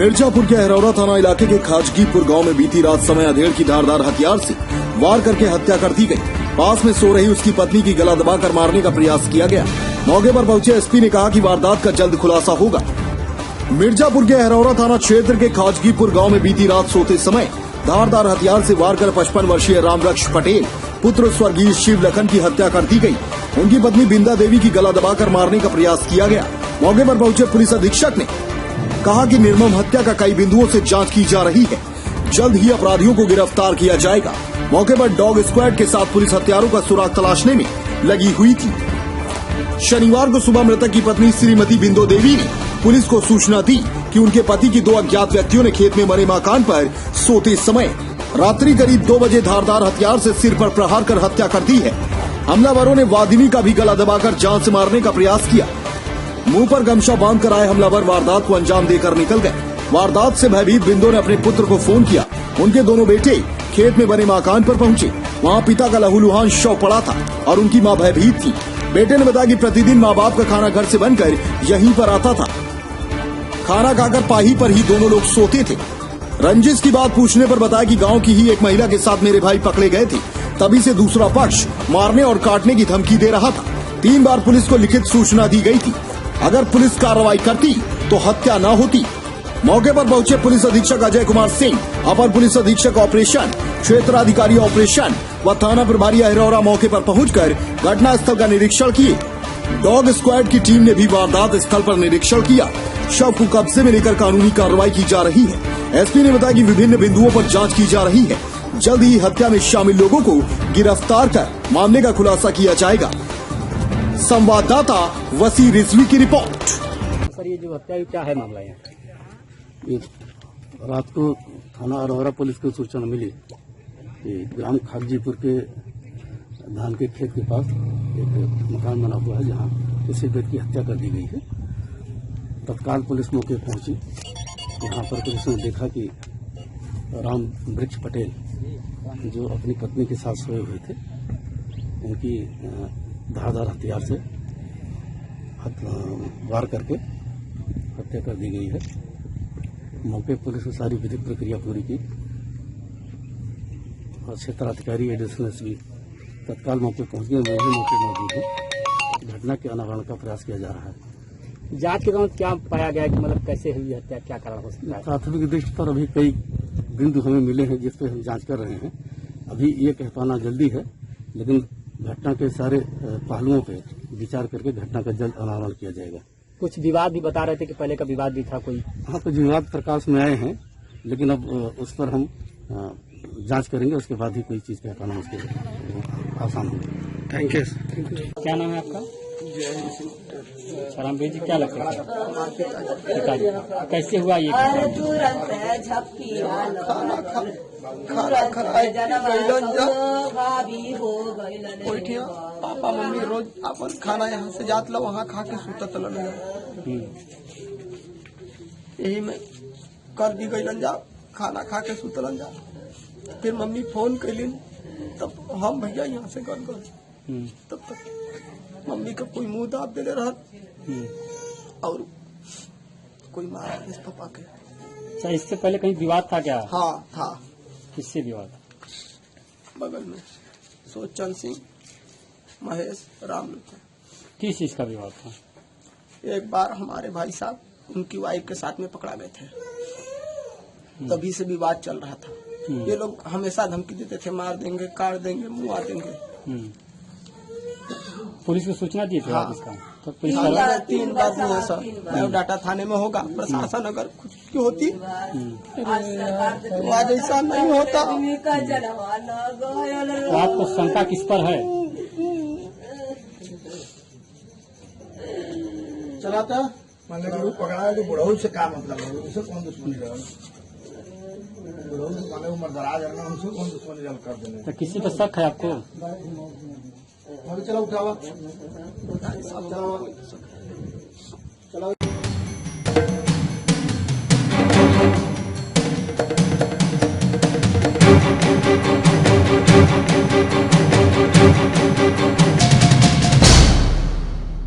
मिर्जापुर के अहरौरा थाना इलाके के खाजगीपुर गांव में बीती रात समय अधेड़ की धारदार हथियार से वार करके हत्या कर दी गई। पास में सो रही उसकी पत्नी की गला दबाकर मारने का प्रयास किया गया। मौके पर पहुंचे एसपी ने कहा कि वारदात का जल्द खुलासा होगा। मिर्जापुर के अहरौरा थाना क्षेत्र के खाजगीपुर गांव में बीती रात सोते समय धारदार हथियार से वार कर 55 वर्षीय रामवृक्ष पटेल पुत्र स्वर्गीय शिव लखन की हत्या कर दी गई। उनकी पत्नी बिंदा देवी की गला दबाकर मारने का प्रयास किया गया। मौके पर पहुंचे पुलिस अधीक्षक ने कहा कि निर्मम हत्या का कई बिंदुओं से जांच की जा रही है, जल्द ही अपराधियों को गिरफ्तार किया जाएगा। मौके पर डॉग स्क्वाड के साथ पुलिस हत्यारों का सुराग तलाशने में लगी हुई थी। शनिवार को सुबह मृतक की पत्नी श्रीमती बिंदो देवी ने पुलिस को सूचना दी कि उनके पति की 2 अज्ञात व्यक्तियों ने खेत में बने मकान पर सोते समय रात्रि करीब 2 बजे धारदार हथियार से सिर पर प्रहार कर हत्या कर दी है। हमलावरों ने वादिनी का भी गला दबाकर जान से मारने का प्रयास किया। मुंह पर गमछा बांधकर आए हमलावर वारदात को अंजाम देकर निकल गए। वारदात से भयभीत बिंदो ने अपने पुत्र को फोन किया। उनके दोनों बेटे खेत में बने मकान पर पहुंचे। वहां पिता का लहूलुहान शव पड़ा था और उनकी मां भयभीत थी। बेटे ने बताया कि प्रतिदिन माँ बाप का खाना घर से बनकर यहीं पर आता था। खाना खाकर पाही पर ही दोनों लोग सोते थे। रंजिश की बात पूछने पर बताया कि गांव की ही एक महिला के साथ मेरे भाई पकड़े गए थे, तभी से दूसरा पक्ष मारने और काटने की धमकी दे रहा था। 3 बार पुलिस को लिखित सूचना दी गई थी। अगर पुलिस कार्रवाई करती तो हत्या न होती। मौके पर पहुंचे पुलिस अधीक्षक अजय कुमार सिंह, अपर पुलिस अधीक्षक ऑपरेशन, क्षेत्राधिकारी ऑपरेशन व थाना प्रभारी अहरौरा मौके पर पहुंचकर घटना स्थल का निरीक्षण किए। डॉग स्क्वाड की टीम ने भी वारदात स्थल पर निरीक्षण किया। शव को कब्जे में लेकर कानूनी कार्रवाई की जा रही है। एसपी ने बताया कि विभिन्न बिंदुओं पर जांच की जा रही है। जल्द ही हत्या में शामिल लोगों को गिरफ्तार कर मामले का खुलासा किया जाएगा। संवाददाता वसी रिजवी की रिपोर्ट। सर, ये जो हत्या क्या है मामला यहाँ? ये रात को थाना अहरौरा पुलिस को सूचना मिली कि ग्राम खागजीपुर के धान के खेत के पास एक मकान बना हुआ है जहाँ किसी व्यक्ति की हत्या कर दी गई है। तत्काल पुलिस मौके पहुंची। यहाँ पर पुलिस ने देखा कि रामवृक्ष पटेल जो अपनी पत्नी के साथ सोए हुए थे, उनकी धारदार हथियार से वार करके हत्या कर दी गई है। मौके पुलिस ने सारी विधिक प्रक्रिया पूरी की और क्षेत्राधिकारी एडिशनल एसपी तत्काल मौके पहुंच गए। मौके मौजूद है। घटना के अनावरण का प्रयास किया जा रहा है। जांच के दौरान क्या पाया गया कि मतलब कैसे हुई हत्या, क्या कारण हो सकता है? प्राथमिक दृष्टि पर अभी कई बिंदु हमें मिले हैं जिस पर हम जांच कर रहे हैं। अभी ये कह पाना जल्दी है, लेकिन घटना के सारे पहलुओं पे विचार करके घटना का जल्द अनावरण किया जाएगा। कुछ विवाद भी बता रहे थे कि पहले का विवाद भी था कोई? हाँ, कुछ विवाद प्रकाश में आए हैं, लेकिन अब उस पर हम जांच करेंगे। उसके बाद ही कोई चीज कह पाना उसके आसान होगा। Thank you. क्या नाम है आपका? रामवीर जी, क्या लगता है पिताजी? कैसे हुआ ये? पापा मम्मी रोज अपन खाना यहाँ से जात लो, वहाँ खा के सुतत लो। यही में कर दी गई जा, खाना खा के सुतलन जा। फिर मम्मी फोन कैलिन, तब हम भैया यहाँ से कर गए। तब तक मम्मी का कोई मुंह दाब देले रहा और कोई मारा इस पापा के। अच्छा, इससे पहले कहीं विवाद था क्या? हाँ था। किससे विवाद? बगल में सोचन सिंह, महेश, राम। किस चीज का विवाद था? एक बार हमारे भाई साहब उनकी वाइफ के साथ में पकड़ा गए थे, तभी से विवाद चल रहा था। ये लोग हमेशा धमकी देते थे, मार देंगे, काट देंगे, मुआ देंगे। पुलिस को सूचना दी थी? हाँ। इसका तो पुलिस 3 बार हुआ सर। डाटा थाने में होगा। प्रशासन अगर कुछ की होती तो आज ऐसा नहीं होता। तो आपको शंका किस पर है? चलाता मान लो पकड़ा तो बुढ़ऊ से क्या मतलब है? उसे कौन दुश्मनी रहा? बुढ़ऊ से माने वो मर्दरा जाना, उसे कौन दुश्मनी कर देने? तो किसी पर शक है आपको? चलो उठावा, चलो।